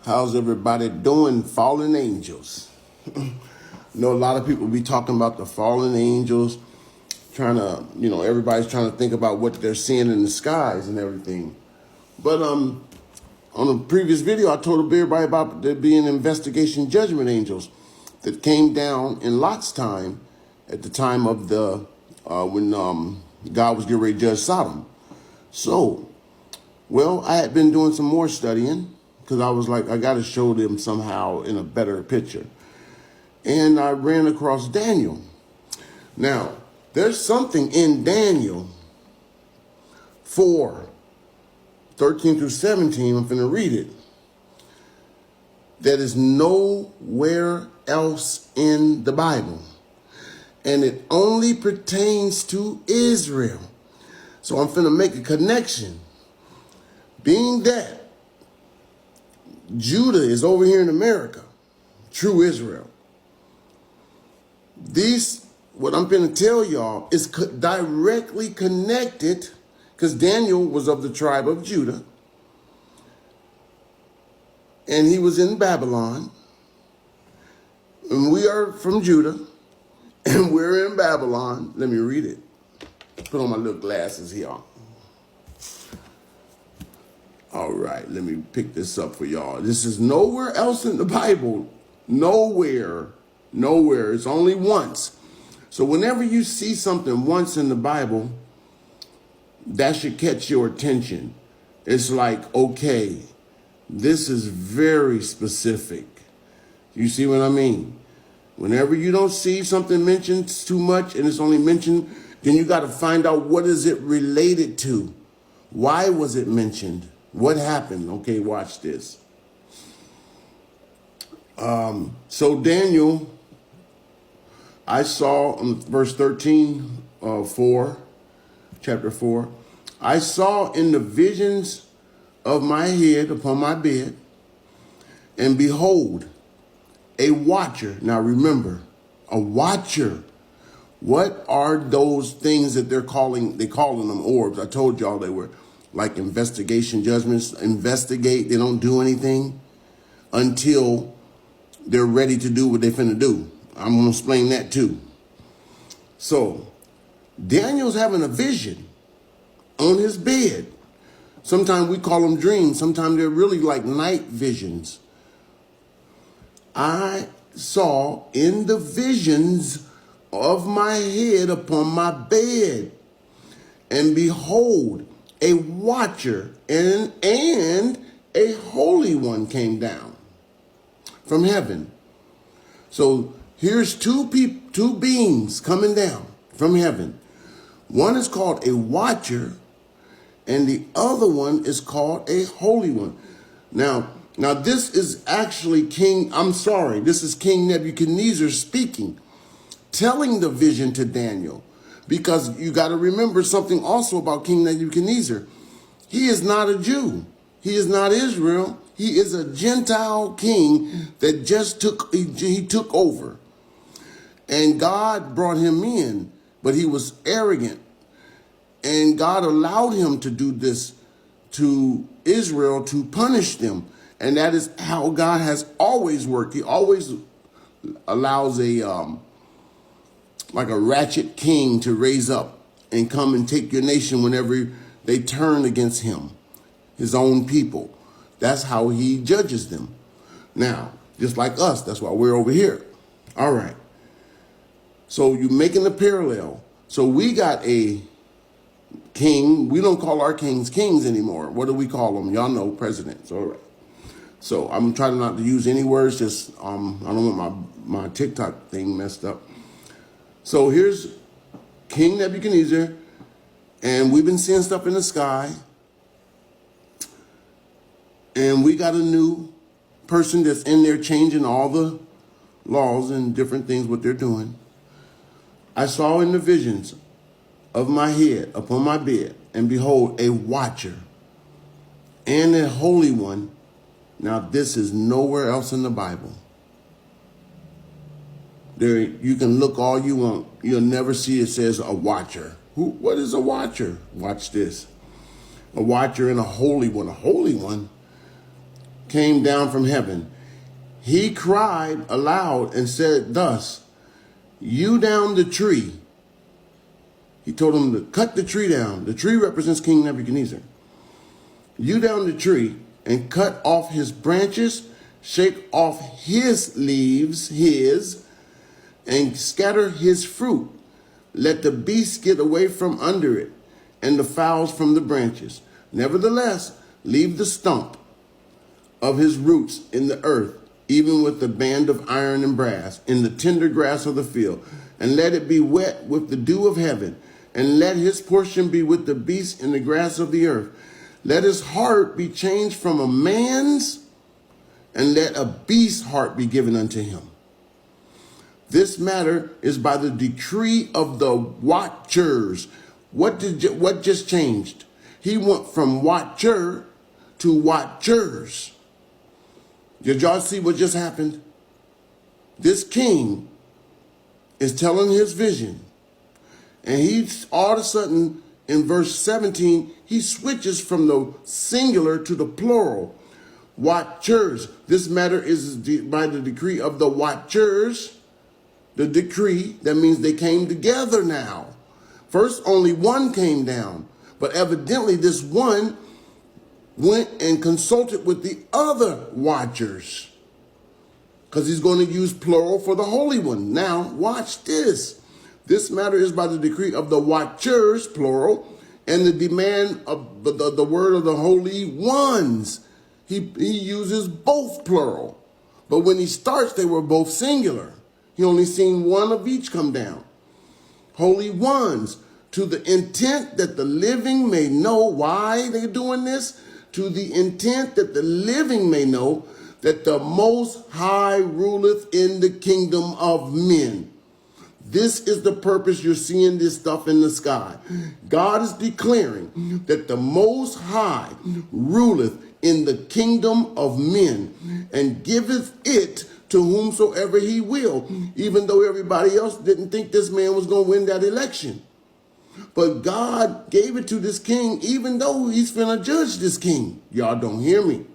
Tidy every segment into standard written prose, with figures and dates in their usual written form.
How's everybody doing, fallen angels? I know a lot of people be talking about the fallen angels, trying to, everybody's trying to think about what they're seeing in the skies and everything. But on a previous video, I told everybody about there being investigation judgment angels that came down in Lot's time at the time of the when God was getting ready to judge Sodom. So, I had been doing some more studying because I was like, I got to show them somehow in a better picture. And I ran across Daniel. Now, there's something in Daniel 4:13 through 17, I'm going to read it, that is nowhere else in the Bible. And it only pertains to Israel. So I'm going to make a connection. Being that Judah is over here in America, true Israel. What I'm going to tell y'all is directly connected because Daniel was of the tribe of Judah. And he was in Babylon. And we are from Judah. And we're in Babylon. Let me read it. Put on my little glasses here. All right, let me pick this up for y'all. This is nowhere else in the Bible. Nowhere. It's only once. So whenever you see something once in the Bible, that should catch your attention. It's like, okay, this is very specific. You see what I mean? Whenever you don't see something mentioned too much and it's only mentioned, then you got to find out what is it related to. Why was it mentioned? What happened? Okay, watch this. So Daniel, I saw in verse 13, chapter 4, I saw in the visions of my head upon my bed, and behold, a watcher. Now remember, a watcher. What are those things that they're calling them orbs? I told y'all they were like investigation judgments. Investigate, they don't do anything until they're ready to do what they're finna do. I'm gonna explain that too. So Daniel's having a vision on his bed. Sometimes we call them dreams. Sometimes they're really like night visions. I saw in the visions of my head upon my bed, and behold, a watcher and a holy one came down from heaven. So here's two beings coming down from heaven. One is called a watcher, and the other one is called a holy one. Now this is actually this is King Nebuchadnezzar speaking, telling the vision to Daniel. Because you got to remember something also about King Nebuchadnezzar. He is not a Jew. He is not Israel. He is a Gentile king that he took over. And God brought him in, but he was arrogant. And God allowed him to do this to Israel to punish them. And that is how God has always worked. He always allows like a ratchet king to raise up and come and take your nation whenever they turn against him, his own people. That's how he judges them. Now, just like us, that's why we're over here. All right. So you're making a parallel. So we got a king. We don't call our kings kings anymore. What do we call them? Y'all know, presidents. All right. So I'm trying not to use any words. Just I don't want my TikTok thing messed up. So here's King Nebuchadnezzar, and we've been seeing stuff in the sky, and we got a new person that's in there changing all the laws and different things, what they're doing. I saw in the visions of my head upon my bed, and behold, a watcher and a holy one. Now this is nowhere else in the Bible. There, you can look all you want. You'll never see it says a watcher. What is a watcher? Watch this. A watcher and a holy one. A holy one came down from heaven. He cried aloud and said thus, "You down the tree." He told him to cut the tree down. The tree represents King Nebuchadnezzar. "You down the tree and cut off his branches, shake off his leaves, and scatter his fruit. Let the beasts get away from under it, and the fowls from the branches. Nevertheless, leave the stump of his roots in the earth, even with the band of iron and brass, in the tender grass of the field, and let it be wet with the dew of heaven, and let his portion be with the beasts in the grass of the earth. Let his heart be changed from a man's, and let a beast's heart be given unto him. This matter is by the decree of the watchers." What just changed? He went from watcher to watchers. Did y'all see what just happened? This king is telling his vision, and he's all of a sudden in verse 17, he switches from the singular to the plural. Watchers. This matter is by the decree of the watchers. The decree, that means they came together now. First, only one came down, but evidently this one went and consulted with the other watchers, because he's going to use plural for the Holy One. Now, watch this. This matter is by the decree of the watchers, plural, and the demand of the word of the holy ones. He uses both plural, but when he starts, they were both singular. He only seen one of each come down. Holy ones, to the intent that the living may know. Why they're doing this? To the intent that the living may know that the Most High ruleth in the kingdom of men. This is the purpose you're seeing this stuff in the sky. God is declaring that the Most High ruleth in the kingdom of men, and giveth it to whomsoever he will, even though everybody else didn't think this man was going to win that election. But God gave it to this king, even though he's finna judge this king. Y'all don't hear me.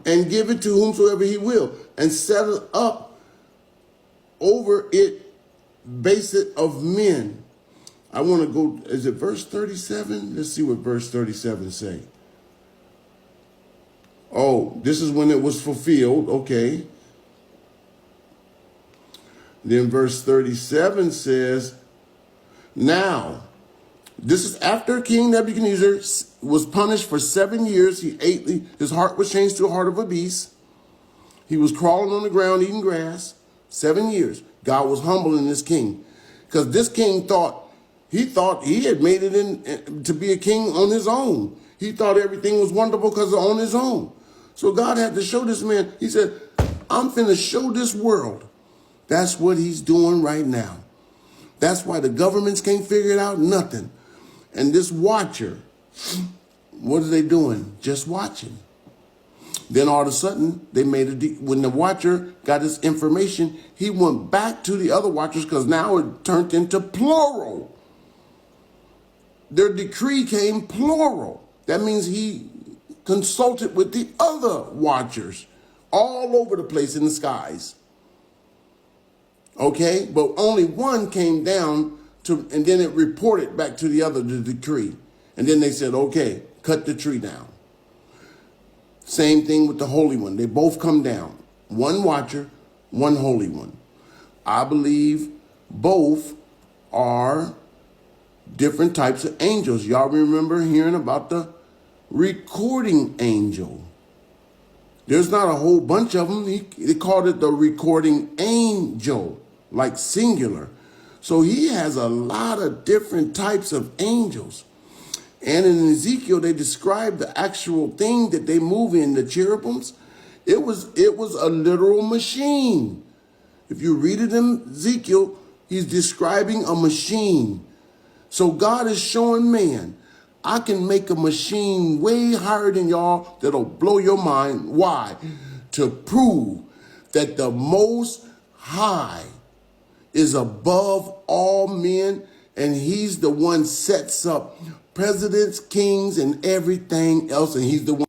And give it to whomsoever he will, and set it up over it, base it of men. I want to go, is it verse 37? Let's see what verse 37 say. Oh, this is when it was fulfilled. Okay. Then verse 37 says, now, this is after King Nebuchadnezzar was punished for 7 years. His heart was changed to a heart of a beast. He was crawling on the ground, eating grass. 7 years. God was humbling this king, because this king thought he had made it in to be a king on his own. He thought everything was wonderful because on his own. So God had to show this man. He said, I'm finna show this world. That's what he's doing right now. That's why the governments can't figure it out, nothing. And this watcher, what are they doing? Just watching. Then all of a sudden, they made when the watcher got his information, he went back to the other watchers, because now it turned into plural. Their decree came plural. That means he consulted with the other watchers all over the place in the skies. Okay, but only one came down and then it reported back to the other, the decree. And then they said, okay, cut the tree down. Same thing with the Holy One. They both come down. One watcher, one Holy One. I believe both are different types of angels. Y'all remember hearing about the recording angel. There's not a whole bunch of them. They called it the recording angel, like singular. So he has a lot of different types of angels. And in Ezekiel, they describe the actual thing that they move in, the cherubims. It was a literal machine. If you read it in Ezekiel, he's describing a machine. So God is showing man, I can make a machine way higher than y'all that'll blow your mind. Why? To prove that the Most High is above all men, and he's the one sets up presidents, kings, and everything else, and he's the one